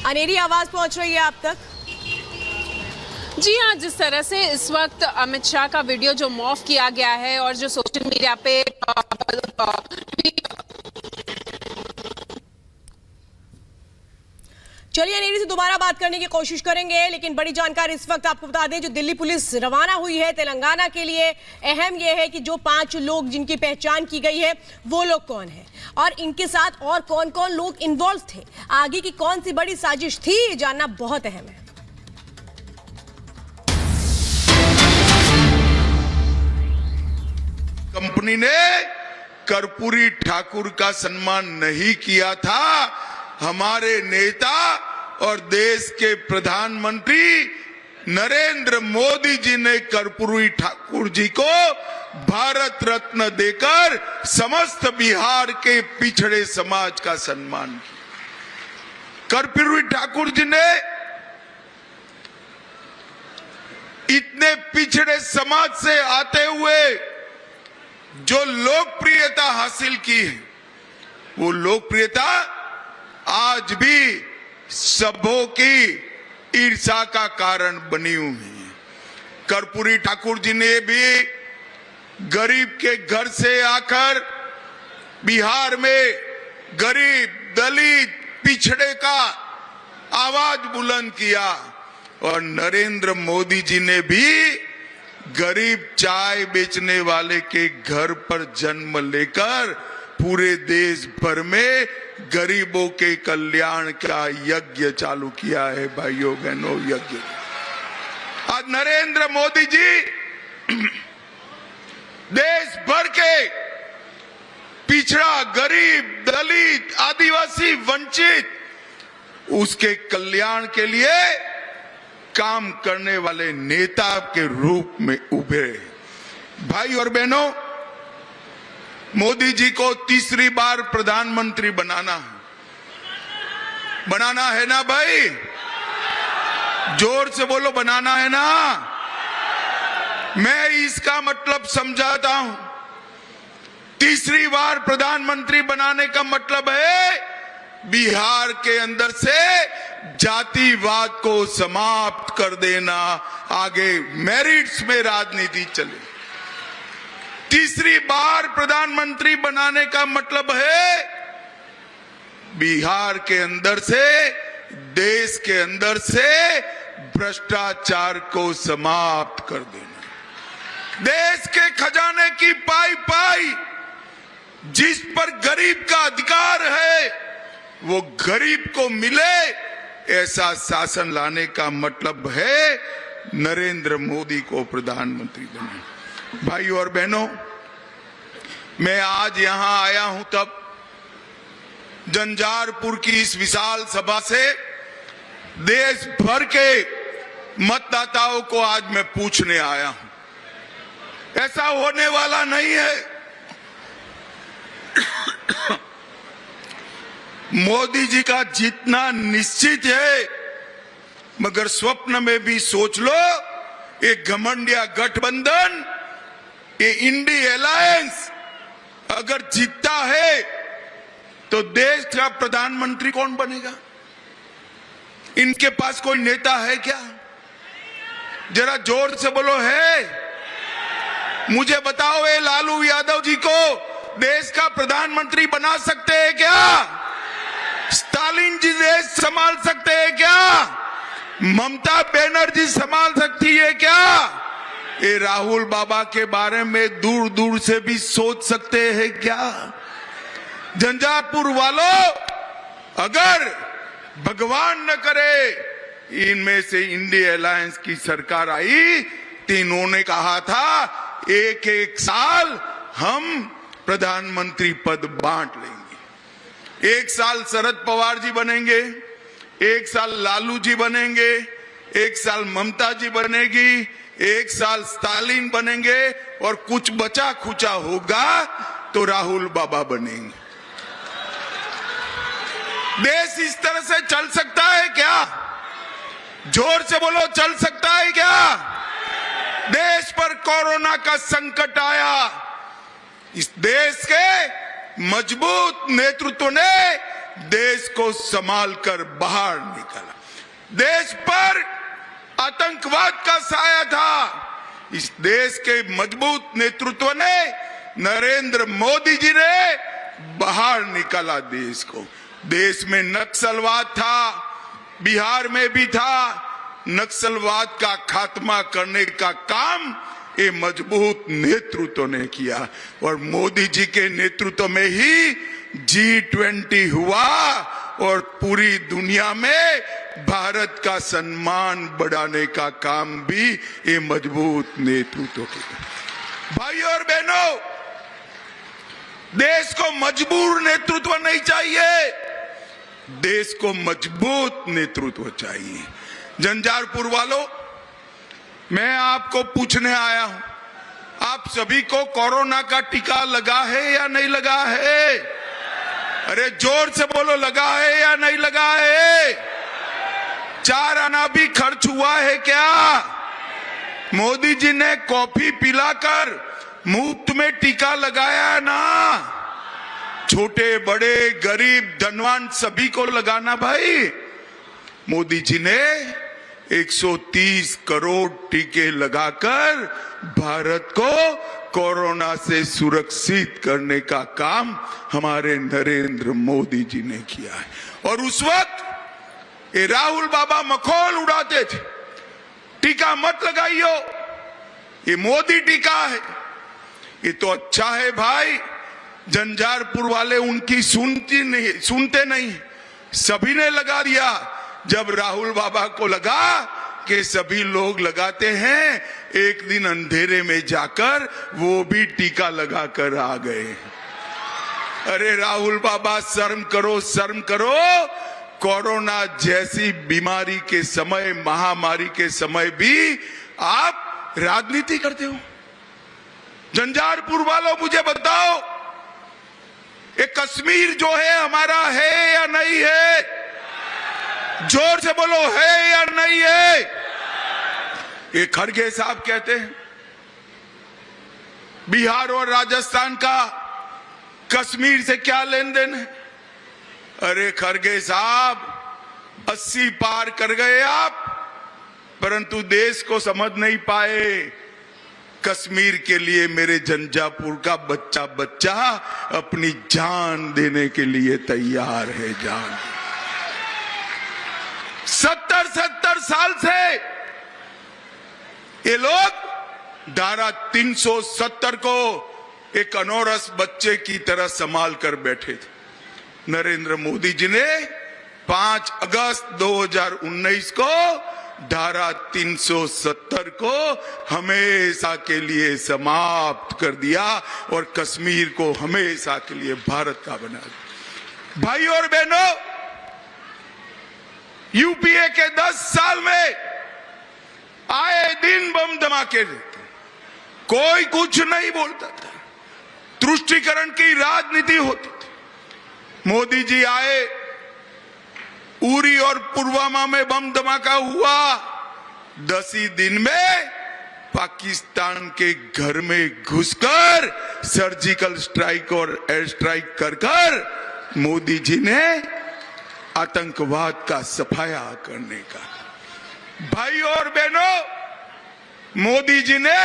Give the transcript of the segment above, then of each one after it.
अनेरी आवाज पहुंच रही है आप तक? जी हाँ, जिस तरह से इस वक्त अमित शाह का वीडियो जो मॉफ किया गया है और जो सोशल मीडिया पे चलिए अनेरी से दोबारा बात करने की कोशिश करेंगे, लेकिन बड़ी जानकारी इस वक्त आपको बता दें, जो दिल्ली पुलिस रवाना हुई है तेलंगाना के लिए, अहम यह है कि जो 5 लोग जिनकी पहचान की गई है वो लोग कौन है और इनके साथ और कौन कौन लोग इन्वॉल्व थे, आगे की कौन सी बड़ी साजिश थी, ये जानना बहुत अहम है। कंपनी ने कर्पूरी ठाकुर का सम्मान नहीं किया था। हमारे नेता और देश के प्रधानमंत्री नरेंद्र मोदी जी ने कर्पूरी ठाकुर जी को भारत रत्न देकर समस्त बिहार के पिछड़े समाज का सम्मान किया। कर्पूरी ठाकुर जी ने इतने पिछड़े समाज से आते हुए जो लोकप्रियता हासिल की है, वो लोकप्रियता आज भी सबों की ईर्ष्या का कारण बनी हुई है। कर्पूरी ठाकुर जी ने भी गरीब के घर से आकर बिहार में गरीब, दलित, पिछड़े का आवाज बुलंद किया और नरेंद्र मोदी जी ने भी गरीब चाय बेचने वाले के घर पर जन्म लेकर पूरे देश भर में गरीबों के कल्याण का यज्ञ चालू किया है। भाइयों बहनों, यज्ञ आज नरेंद्र मोदी जी देश भर के पिछड़ा, गरीब, दलित, आदिवासी, वंचित, उसके कल्याण के लिए काम करने वाले नेता के रूप में उभरे। भाई और बहनों, मोदी जी को तीसरी बार प्रधानमंत्री बनाना है ना भाई? जोर से बोलो, बनाना है ना? मैं इसका मतलब समझाता हूं। तीसरी बार प्रधानमंत्री बनाने का मतलब है बिहार के अंदर से जातिवाद को समाप्त कर देना, आगे मेरिट्स में राजनीति चले। तीसरी बार प्रधानमंत्री बनाने का मतलब है बिहार के अंदर से, देश के अंदर से भ्रष्टाचार को समाप्त कर देना। देश के खजाने की पाई पाई जिस पर गरीब का अधिकार है वो गरीब को मिले, ऐसा शासन लाने का मतलब है नरेंद्र मोदी को प्रधानमंत्री बनाना। भाइयों और बहनों, मैं आज यहां आया हूं तब जंजारपुर की इस विशाल सभा से देश भर के मतदाताओं को आज मैं पूछने आया हूं। ऐसा होने वाला नहीं है। मोदी जी का जीतना निश्चित है, मगर स्वप्न में भी सोच लो, एक घमंडिया गठबंधन, ये इंडी अलायंस अगर जीतता है तो देश का प्रधानमंत्री कौन बनेगा? इनके पास कोई नेता है क्या? जरा जोर से बोलो, है? मुझे बताओ, ये लालू यादव जी को देश का प्रधानमंत्री बना सकते हैं क्या? स्टालिन जी देश संभाल सकते हैं क्या? ममता बनर्जी संभाल सकती है क्या? ये राहुल बाबा के बारे में दूर दूर से भी सोच सकते हैं क्या? जंजारपुर वालों, अगर भगवान न करे इनमें से इंडिया अलायंस की सरकार आई तो इन्होंने कहा था एक एक साल हम प्रधानमंत्री पद बांट लेंगे। एक साल शरद पवार जी बनेंगे, एक साल लालू जी बनेंगे, एक साल ममता जी बनेगी, एक साल स्टालिन बनेंगे और कुछ बचा खुचा होगा तो राहुल बाबा बनेंगे। देश इस तरह से चल सकता है क्या? जोर से बोलो, चल सकता है क्या? देश पर कोरोना का संकट आया, इस देश के मजबूत नेतृत्व ने देश को संभाल कर बाहर निकाला। देश पर आतंकवाद का साया था। इस देश के मजबूत नेतृत्व ने, नरेंद्र मोदी जी ने बाहर निकाला देश को। देश में नक्सलवाद था, बिहार में भी था। नक्सलवाद का खात्मा करने का काम ये मजबूत नेतृत्व ने किया और मोदी जी के नेतृत्व में ही G20 हुआ और पूरी दुनिया में भारत का सम्मान बढ़ाने का काम भी ये मजबूत नेतृत्व किया। भाई और बहनों, देश को मजबूर नेतृत्व नहीं चाहिए, देश को मजबूत नेतृत्व चाहिए। झंझारपुर वालों, मैं आपको पूछने आया हूं, आप सभी को कोरोना का टीका लगा है या नहीं लगा है? अरे जोर से बोलो, लगा है या नहीं लगा है? 4 आना भी खर्च हुआ है क्या? मोदी जी ने कॉफी पिलाकर मुफ्त में टीका लगाया ना। छोटे बड़े गरीब धनवान सभी को लगाना भाई। मोदी जी ने 130 करोड़ टीके लगाकर भारत को कोरोना से सुरक्षित करने का काम हमारे नरेंद्र मोदी जी ने किया है। और उस वक्त ये राहुल बाबा मखौल उड़ाते थे, टीका मत लगाइयो, ये मोदी टीका है। ये तो अच्छा है भाई, झंझारपुर वाले उनकी सुनते नहीं, सभी ने लगा दिया। जब राहुल बाबा को लगा कि सभी लोग लगाते हैं, एक दिन अंधेरे में जाकर वो भी टीका लगाकर आ गए। अरे राहुल बाबा, शर्म करो, शर्म करो। कोरोना जैसी बीमारी के समय, महामारी के समय भी आप राजनीति करते हो। झंझारपुर वालों, मुझे बताओ, ये कश्मीर जो है हमारा है या नहीं है? जोर से बोलो, है या नहीं है? ये खड़गे साहब कहते हैं बिहार और राजस्थान का कश्मीर से क्या लेन देन है? अरे खड़गे साहब, 80 पार कर गए आप, परंतु देश को समझ नहीं पाए। कश्मीर के लिए मेरे झंझारपुर का बच्चा बच्चा अपनी जान देने के लिए तैयार है। जान 70 साल से ये लोग धारा 370 को एक अनौरस बच्चे की तरह संभाल कर बैठे थे। नरेंद्र मोदी जी ने 5 अगस्त 2019 को धारा 370 को हमेशा के लिए समाप्त कर दिया और कश्मीर को हमेशा के लिए भारत का बना दिया। भाई और बहनों, यूपीए के 10 साल में आए दिन बम धमाके रहते, कोई कुछ नहीं बोलता था, तुष्टीकरण की राजनीति होती थी। मोदी जी आए, उरी और पुलवामा में बम धमाका हुआ, 10 ही दिन में पाकिस्तान के घर में घुसकर सर्जिकल स्ट्राइक और एयर स्ट्राइक कर मोदी जी ने आतंकवाद का सफाया करने का। भाई और बहनों, मोदी जी ने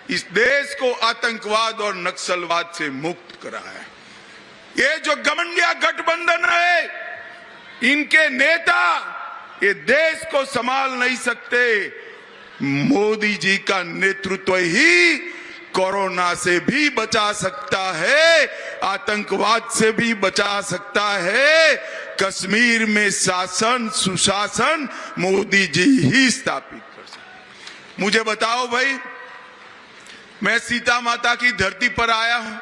इस देश को आतंकवाद और नक्सलवाद से मुक्त कराया। ये जो घमंडिया गठबंधन है, इनके नेता ये देश को संभाल नहीं सकते। मोदी जी का नेतृत्व ही कोरोना से भी बचा सकता है, आतंकवाद से भी बचा सकता है। कश्मीर में शासन सुशासन मोदी जी ही स्थापित कर सकते। मुझे बताओ भाई, मैं सीता माता की धरती पर आया हूं,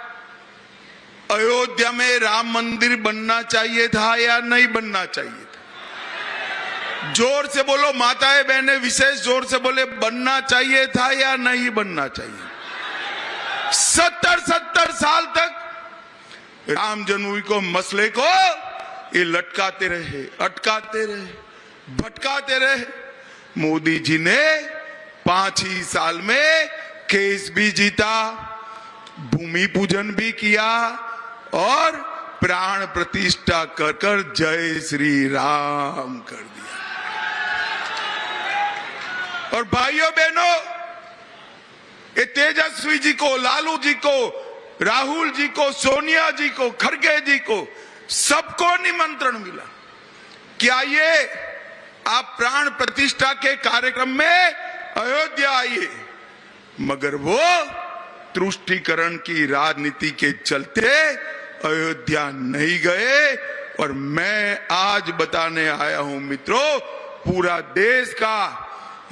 अयोध्या में राम मंदिर बनना चाहिए था या नहीं बनना चाहिए था? जोर से बोलो माताएं बहनें, विशेष जोर से बोले, बनना चाहिए था या नहीं बनना चाहिए? 70 साल तक राम जन्मभूमि को मसले को ये लटकाते रहे, अटकाते रहे, भटकाते रहे। मोदी जी ने 5 ही साल में केस भी जीता, भूमि पूजन भी किया और प्राण प्रतिष्ठा कर कर जय श्री राम कर दिया। और भाइयों बहनों, ये तेजस्वी जी को, लालू जी को, राहुल जी को, सोनिया जी को, खड़गे जी को, सबको निमंत्रण मिला कि आइए आप प्राण प्रतिष्ठा के कार्यक्रम में अयोध्या आइए, मगर वो तुष्टीकरण की राजनीति के चलते अयोध्या नहीं गए। और मैं आज बताने आया हूं मित्रों, पूरा देश का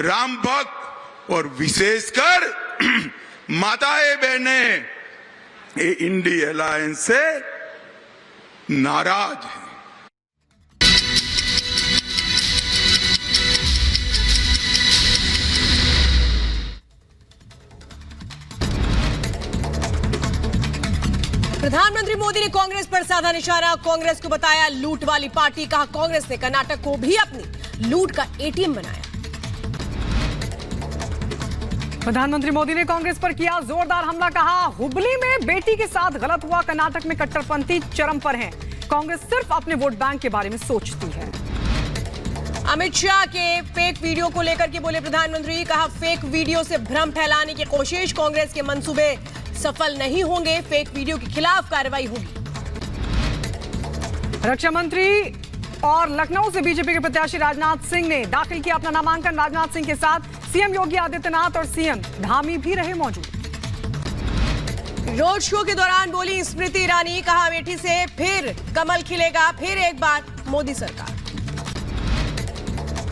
राम भक्त और विशेषकर माताएं बहनें ये इंडी अलायंस से नाराज हैं। प्रधानमंत्री मोदी ने कांग्रेस पर साधा निशाना, कांग्रेस को बताया लूट वाली पार्टी। कहा कांग्रेस ने कर्नाटक को भी अपनी लूट का एटीएम बनाया। प्रधानमंत्री मोदी ने कांग्रेस पर किया जोरदार हमला। कहा हुबली में बेटी के साथ गलत हुआ, कर्नाटक में कट्टरपंथी चरम पर हैं। कांग्रेस सिर्फ अपने वोट बैंक के बारे में सोचती है। अमित शाह के फेक वीडियो को लेकर के बोले प्रधानमंत्री। कहा फेक वीडियो से भ्रम फैलाने की कोशिश, कांग्रेस के मंसूबे सफल नहीं होंगे, फेक वीडियो के खिलाफ कार्रवाई होगी। रक्षा मंत्री और लखनऊ से बीजेपी के प्रत्याशी राजनाथ सिंह ने दाखिल किया अपना नामांकन। राजनाथ सिंह के साथ सीएम योगी आदित्यनाथ और सीएम धामी भी रहे मौजूद। रोड शो के दौरान बोली स्मृति ईरानी। कहा अमेठी से फिर कमल खिलेगा, फिर एक बार मोदी सरकार।